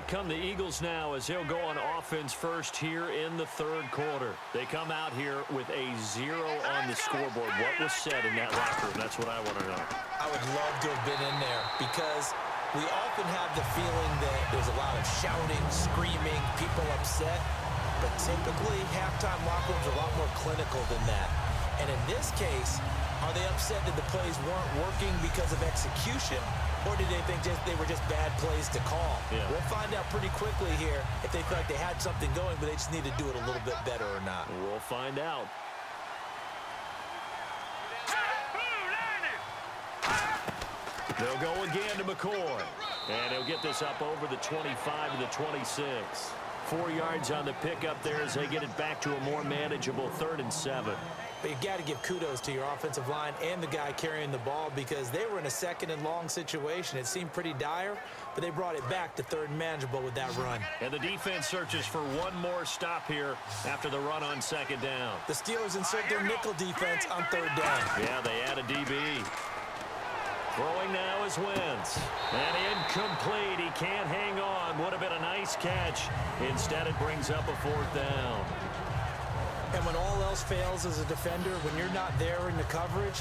Out come the Eagles now as they'll go on offense first here in the third quarter. They come out here with a 0 on the scoreboard. What was said in that locker room? That's what I want to know. I would love to have been in there because we often have the feeling that there's a lot of shouting, screaming, people upset. But typically, halftime locker rooms are a lot more clinical than that. And in this case, are they upset that the plays weren't working because of execution, or did they think they were just bad plays to call? Yeah. We'll find out pretty quickly here if they feel like they had something going, but they just need to do it a little bit better or not. We'll find out. They'll go again to McCoy. And he'll get this up over the 25 to the 26. 4 yards on the pickup there as they get it back to a more manageable 3rd and 7. But you got to give kudos to your offensive line and the guy carrying the ball because they were in a 2nd and long situation. It seemed pretty dire, but they brought it back to 3rd and manageable with that run. And the defense searches for one more stop here after the run on 2nd down. The Steelers insert their nickel defense on 3rd down. Yeah, they add a DB. Throwing now is Wentz. And incomplete. He can't hang on. Would have been a nice catch. Instead, it brings up a 4th down. And when all else fails as a defender, when you're not there in the coverage,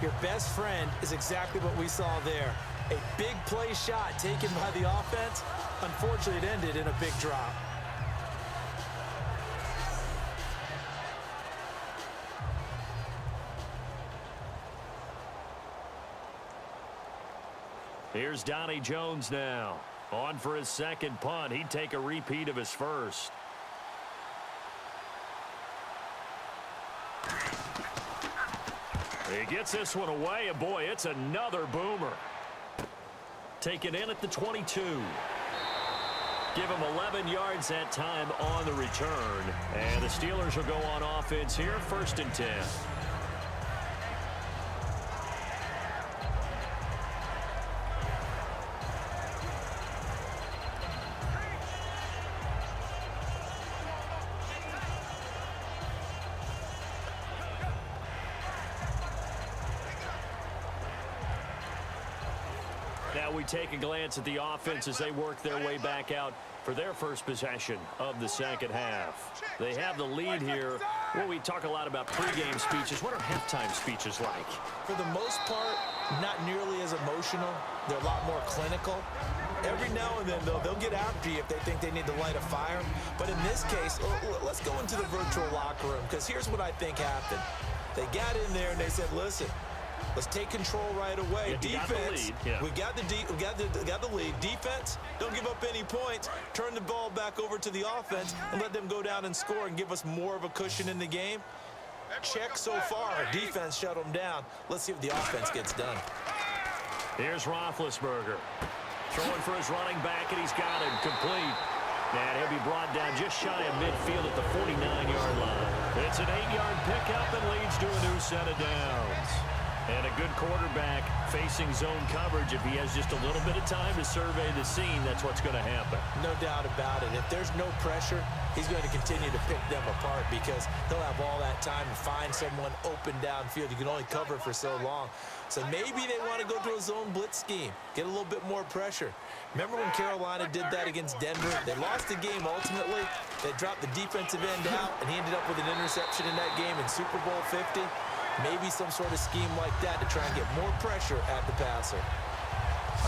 your best friend is exactly what we saw there. A big play shot taken by the offense. Unfortunately, it ended in a big drop. Here's Donnie Jones now. On for his 2nd punt. He'd take a repeat of his first. He gets this one away, and boy, it's another boomer. Taken in at the 22. Give him 11 yards that time on the return. And the Steelers will go on offense here, 1st and 10. Now we take a glance at the offense as they work their way back out for their first possession of the 2nd half. They have the lead here. Well, we talk a lot about pregame speeches. What are halftime speeches like? For the most part, not nearly as emotional. They're a lot more clinical. Every now and then, though, they'll get after you if they think they need to light a fire. But in this case, let's go into the virtual locker room because here's what I think happened. They got in there and they said, listen, let's take control right away. Defense, we got the lead. Defense, don't give up any points. Turn the ball back over to the offense and let them go down and score and give us more of a cushion in the game. Check so far. Defense shut them down. Let's see what the offense gets done. Here's Roethlisberger. Throwing for his running back, and he's got him complete. And he'll be brought down just shy of midfield at the 49-yard line. It's an 8-yard pickup and leads to a new set of downs. And a good quarterback facing zone coverage. If he has just a little bit of time to survey the scene, that's what's going to happen. No doubt about it. If there's no pressure, he's going to continue to pick them apart because he'll have all that time to find someone open downfield. You can only cover for so long. So maybe they want to go to a zone blitz scheme, get a little bit more pressure. Remember when Carolina did that against Denver? They lost the game ultimately. They dropped the defensive end out, and he ended up with an interception in that game in Super Bowl 50. Maybe some sort of scheme like that to try and get more pressure at the passer.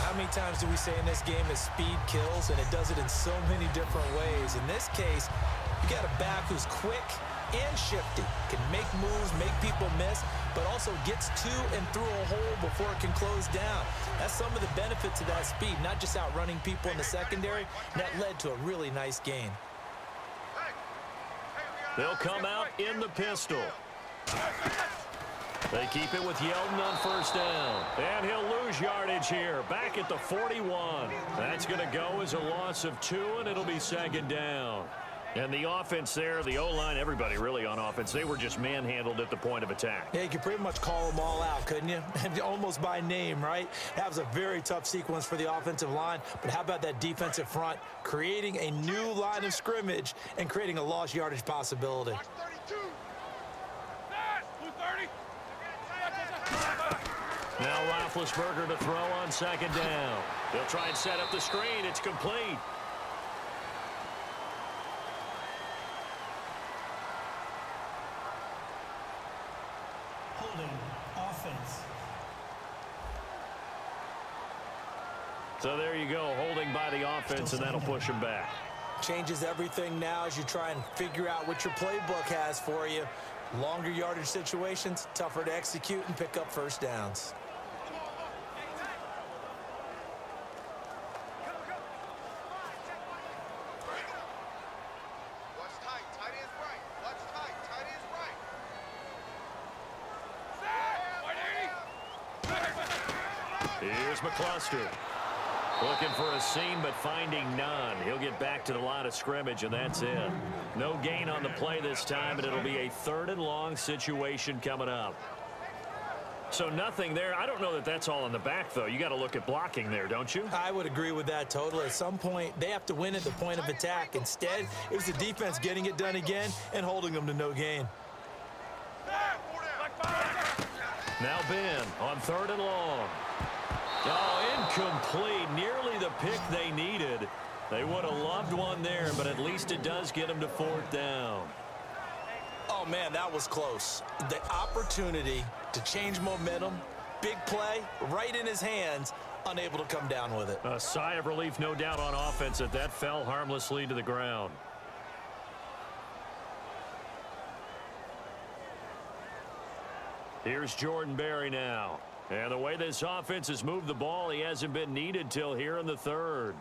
How many times do we say in this game that speed kills, and it does it in so many different ways? In this case, you got a back who's quick and shifty, can make moves, make people miss, but also gets to and through a hole before it can close down. That's some of the benefits of that speed, not just outrunning people in the secondary. That led to a really nice gain. They'll come out in the pistol. They keep it with Yeldon on 1st down. And he'll lose yardage here. Back at the 41. That's going to go as a loss of 2, and it'll be 2nd down. And the offense there, the O-line, everybody really on offense, they were just manhandled at the point of attack. Yeah, you could pretty much call them all out, couldn't you? Almost by name, right? That was a very tough sequence for the offensive line. But how about that defensive front creating a new line of scrimmage and creating a lost yardage possibility? Now Roethlisberger to throw on 2nd down. They'll try and set up the screen. It's complete. Holding. Offense. So there you go, holding by the offense, and that'll push him back. Changes everything now as you try and figure out what your playbook has for you. Longer yardage situations, tougher to execute and pick up first downs. Here's McCluster. Looking for a seam, but finding none. He'll get back to the line of scrimmage, and that's it. No gain on the play this time, and it'll be a 3rd and long situation coming up. So nothing there. I don't know that that's all in the back, though. You got to look at blocking there, don't you? I would agree with that totally. At some point, they have to win at the point of attack. Instead, it was the defense getting it done again and holding them to no gain. Now Ben on 3rd and long. Oh, incomplete. Nearly the pick they needed. They would have loved one there, but at least it does get them to 4th down. Oh, man, that was close. The opportunity to change momentum, big play, right in his hands, unable to come down with it. A sigh of relief, no doubt, on offense that fell harmlessly to the ground. Here's Jordan Berry now. And the way this offense has moved the ball, he hasn't been needed till here in the 3rd.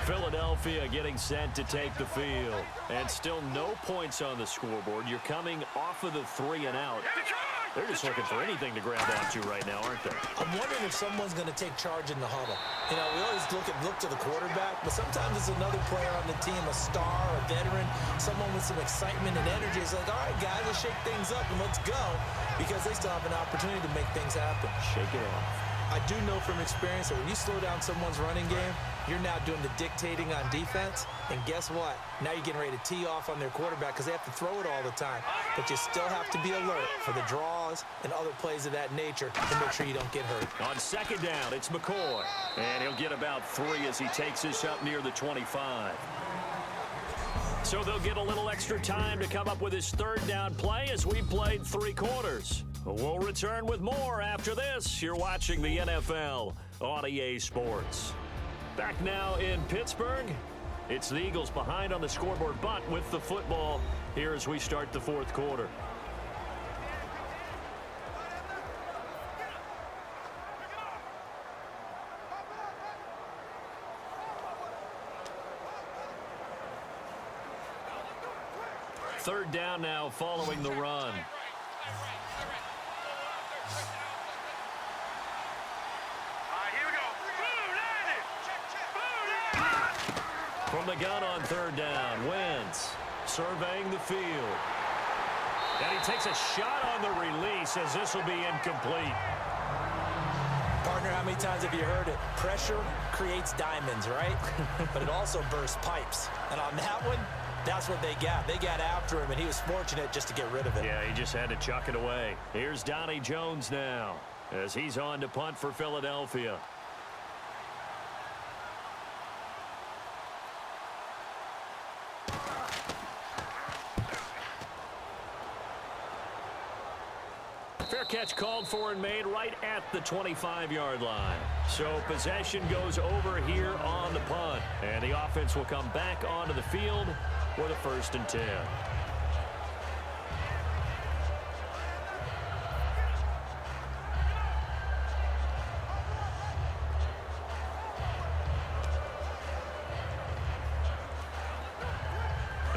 Philadelphia getting set to take the field. And still no points on the scoreboard. You're coming off of the 3 and out. They're just looking for anything to grab onto right now, aren't they? I'm wondering if someone's going to take charge in the huddle. You know, we always look to the quarterback, but sometimes it's another player on the team, a star, a veteran, someone with some excitement and energy. It's like, all right, guys, let's shake things up and let's go, because they still have an opportunity to make things happen. Shake it off. I do know from experience that when you slow down someone's running game, you're now doing the dictating on defense. And guess what? Now you're getting ready to tee off on their quarterback because they have to throw it all the time. But you still have to be alert for the draws and other plays of that nature to make sure you don't get hurt. On 2nd down, it's McCoy. And he'll get about 3 as he takes this up near the 25. So they'll get a little extra time to come up with his 3rd down play as we played 3 quarters. We'll return with more after this. You're watching the NFL on EA Sports. Back now in Pittsburgh. It's the Eagles behind on the scoreboard, but with the football here as we start the 4th quarter. Third down now following the run. From the gun on 3rd down, Wentz surveying the field. And he takes a shot on the release as this will be incomplete. Partner, how many times have you heard it? Pressure creates diamonds, right? But it also bursts pipes. And on that one, that's what they got. They got after him, and he was fortunate just to get rid of it. Yeah, he just had to chuck it away. Here's Donnie Jones now as he's on to punt for Philadelphia. Fair catch called for and made right at the 25-yard line. So possession goes over here on the punt. And the offense will come back onto the field with a 1st and 10.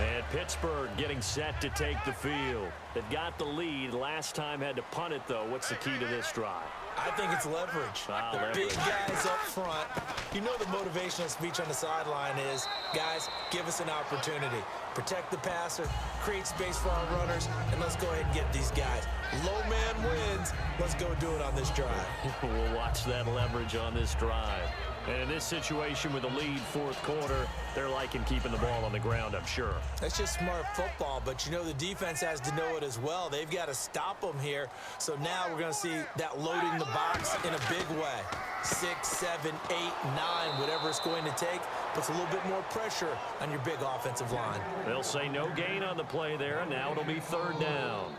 And Pittsburgh getting set to take the field. They've got the lead. Last time had to punt it, though. What's the key to this drive? I think it's leverage. The big guys up front. You know the motivational speech on the sideline is, guys, give us an opportunity. Protect the passer, create space for our runners, and let's go ahead and get these guys. Low man wins. Let's go do it on this drive. We'll watch that leverage on this drive. And in this situation with the lead fourth quarter, they're liking keeping the ball on the ground, I'm sure. That's just smart football, but you know the defense has to know it as well. They've got to stop them here. So now we're going to see that loading the box in a big way. 6, 7, 8, 9, whatever it's going to take, puts a little bit more pressure on your big offensive line. They'll say no gain on the play there, and now it'll be third down.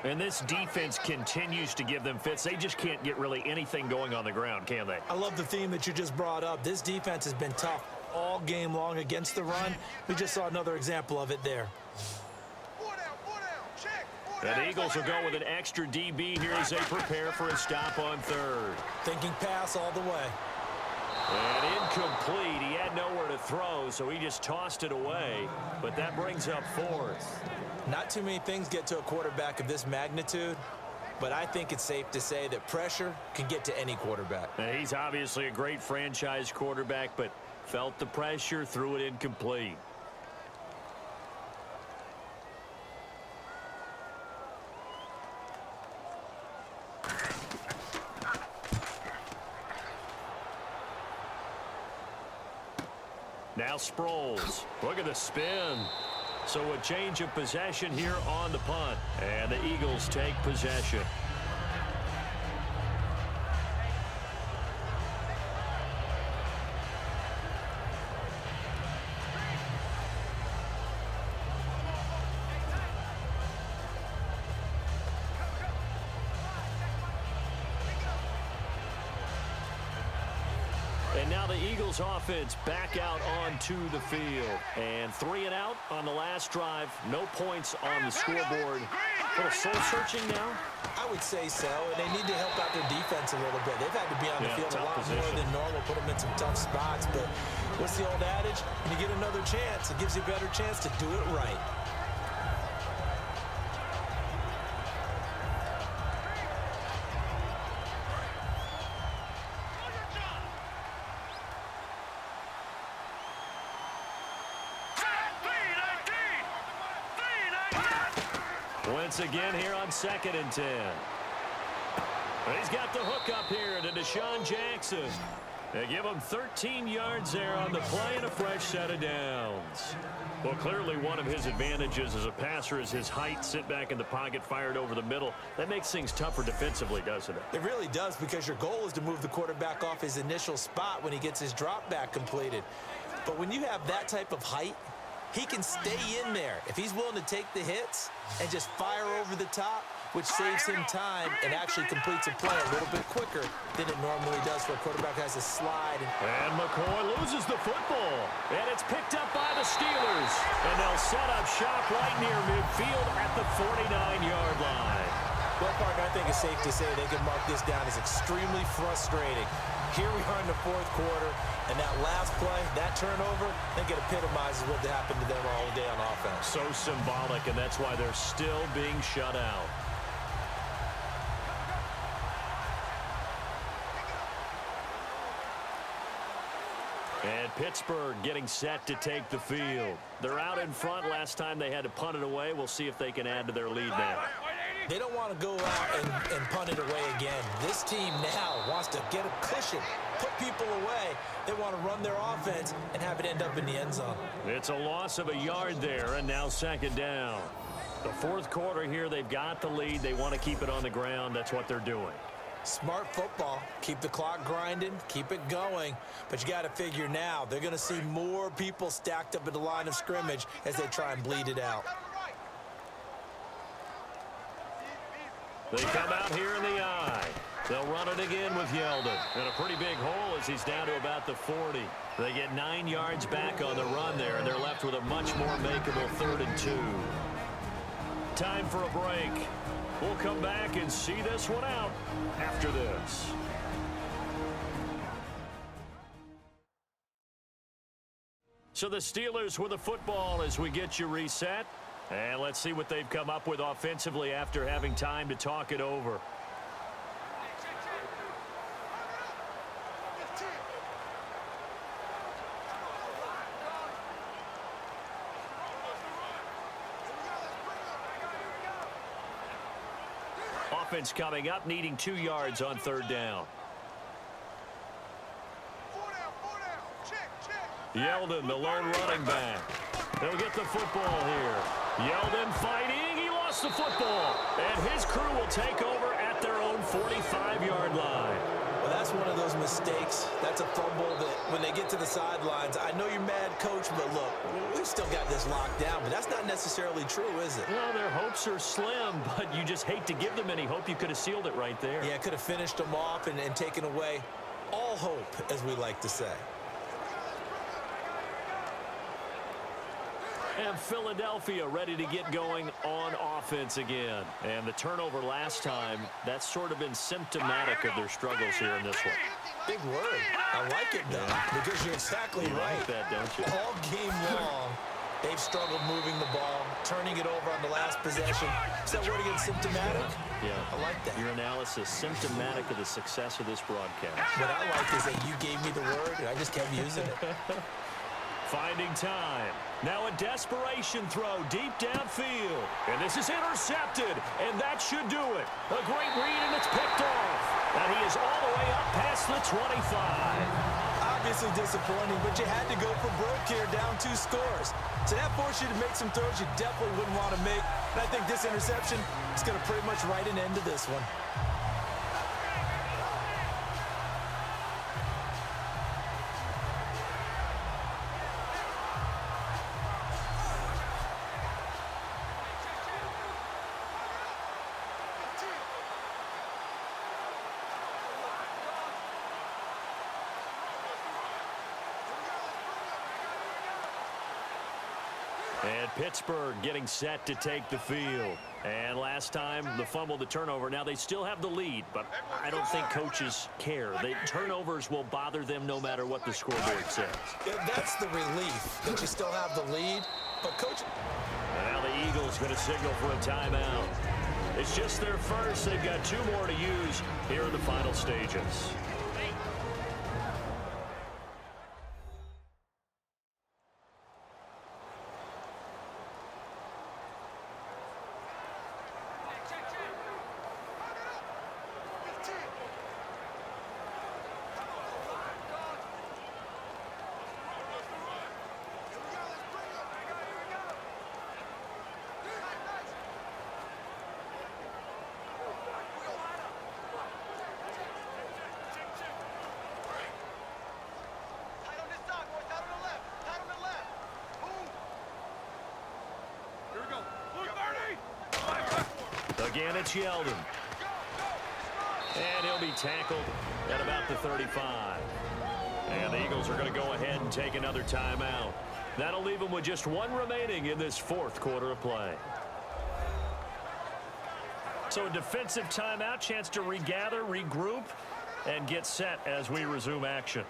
And this defense continues to give them fits. They just can't get really anything going on the ground, can they? I love the theme that you just brought up. This defense has been tough all game long against the run. We just saw another example of it there. And the Eagles will go with an extra DB here as they prepare for a stop on third. Thinking pass all the way. And incomplete. He had nowhere to throw, so he just tossed it away. But that brings up fourth. Not too many things get to a quarterback of this magnitude, but I think it's safe to say that pressure can get to any quarterback. Now, he's obviously a great franchise quarterback, but felt the pressure, threw it incomplete. Now Sproles. Look at the spin. So a change of possession here on the punt. And the Eagles take possession. And now the Eagles offense back out onto the field. And 3 and out on the last drive. No points on the scoreboard. A little soul-searching now? I would say so, and they need to help out their defense a little bit. They've had to be on the field a lot more than normal, put them in some tough spots. But what's the old adage? When you get another chance, it gives you a better chance to do it right. Once again here on 2nd and 10. He's got the hook up here to Deshaun Jackson. They give him 13 yards there on the play and a fresh set of downs. Well, clearly one of his advantages as a passer is his height. Sit back in the pocket, fired over the middle. That makes things tougher defensively, doesn't it? It really does, because your goal is to move the quarterback off his initial spot when he gets his drop back completed. But when you have that type of height, he can stay in there if he's willing to take the hits and just fire over the top, which saves him time and actually completes a play a little bit quicker than it normally does for a quarterback who has a slide. And McCoy loses the football. And it's picked up by the Steelers. And they'll set up shop right near midfield at the 49-yard line. Well, Parker, I think it's safe to say they can mark this down as extremely frustrating. Here we are in the fourth quarter, and that last play, that turnover, I think it epitomizes what happened to them all day on offense. So symbolic, and that's why they're still being shut out. And Pittsburgh getting set to take the field. They're out in front. Last time they had to punt it away. We'll see if they can add to their lead now. They don't want to go out and punt it away again. This team now wants to get a cushion, put people away. They want to run their offense and have it end up in the end zone. It's a loss of a yard there, and now 2nd down. The fourth quarter here, they've got the lead. They want to keep it on the ground. That's what they're doing. Smart football. Keep the clock grinding, keep it going. But you got to figure now, they're going to see more people stacked up at the line of scrimmage as they try and bleed it out. They come out here in the eye. They'll run it again with Yeldon. And a pretty big hole as he's down to about the 40. They get 9 yards back on the run there, and they're left with a much more makeable 3rd and 2. Time for a break. We'll come back and see this one out after this. So the Steelers with the football as we get you reset. And let's see what they've come up with offensively after having time to talk it over. Offense coming up, needing 2 yards on third down. Yeldon, the lone running back. He'll get the football here. Yeldon fighting. He lost the football. And his crew will take over at their own 45-yard line. Well, that's one of those mistakes. That's a fumble that when they get to the sidelines, I know you're mad, Coach, but look, we've still got this locked down. But that's not necessarily true, is it? Well, their hopes are slim, but you just hate to give them any hope. You could have sealed it right there. Yeah, could have finished them off and taken away all hope, as we like to say. And Philadelphia ready to get going on offense again. And the turnover last time, that's sort of been symptomatic of their struggles here in this one. Big word. I like it, though, because you're exactly right. Like that, don't you? All game long, they've struggled moving the ball, turning it over on the last possession. Is that word again, symptomatic? Yeah. I like that. Your analysis, symptomatic of the success of this broadcast. What I like is that you gave me the word, and I just kept using it. Finding time. Now a desperation throw deep downfield. And this is intercepted. And that should do it. A great read, and it's picked off. And he is all the way up past the 25. Obviously disappointing, but you had to go for broke here, down 2 scores. So that forced you to make some throws you definitely wouldn't want to make. And I think this interception is going to pretty much write an end to this one. And Pittsburgh getting set to take the field. And last time, the fumble, the turnover. Now, they still have the lead, but I don't think coaches care. Turnovers will bother them no matter what the scoreboard says. Yeah, that's the relief, that you still have the lead. But, Coach... And now the Eagles going to signal for a timeout. It's just their first. They've got 2 more to use here in the final stages. Again, it's Yeldon. And he'll be tackled at about the 35. And the Eagles are going to go ahead and take another timeout. That'll leave them with just 1 remaining in this 4th quarter of play. So a defensive timeout, chance to regather, regroup, and get set as we resume action.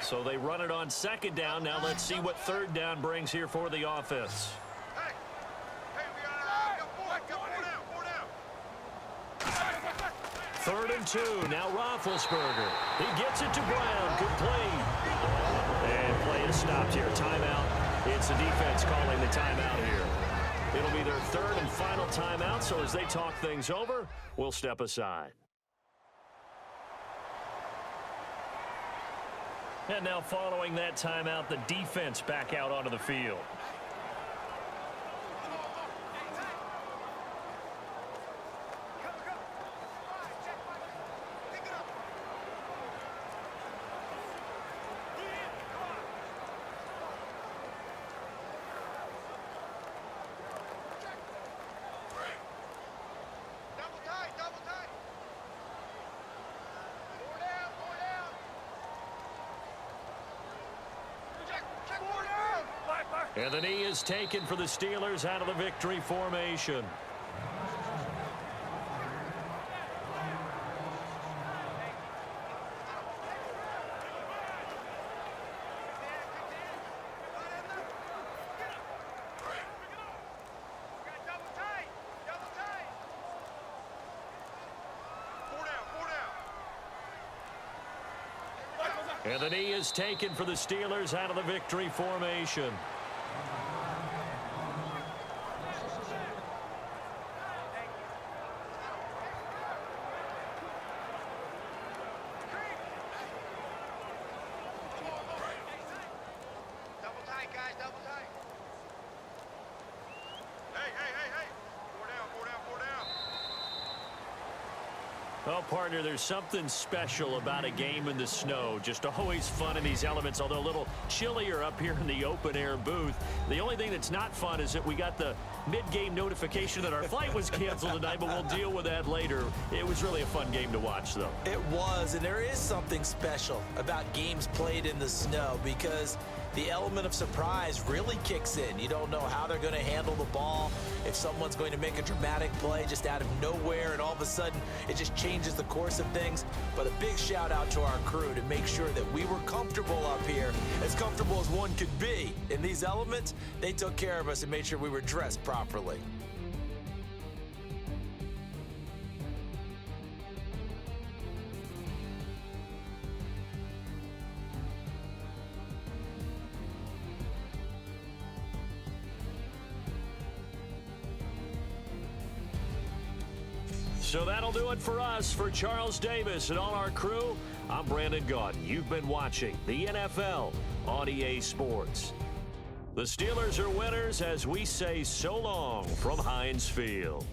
So they run it on 2nd down. Now let's see what 3rd down brings here for the offense. Third and 2. Now Roethlisberger. He gets it to Brown. Complete. And play is stopped here. Timeout. It's the defense calling the timeout here. It'll be their 3rd and final timeout. So as they talk things over, we'll step aside. And now following that timeout, the defense back out onto the field. And the knee is taken for the Steelers out of the victory formation. And the knee is taken for the Steelers out of the victory formation. Double tight, guys, double tight. Hey. 4 down. Well, partner, there's something special about a game in the snow. Just always fun in these elements, although a little chillier up here in the open-air booth. The only thing that's not fun is that we got the mid-game notification that our flight was canceled tonight, but we'll deal with that later. It was really a fun game to watch, though. It was, and there is something special about games played in the snow because the element of surprise really kicks in. You don't know how they're going to handle the ball, if someone's going to make a dramatic play just out of nowhere, and all of a sudden it just changes the course of things. But a big shout out to our crew to make sure that we were comfortable up here, as comfortable as one could be. In these elements, they took care of us and made sure we were dressed properly. So that'll do it for us. For Charles Davis and all our crew, I'm Brandon Gaudin. You've been watching the NFL on EA Sports. The Steelers are winners as we say so long from Heinz Field.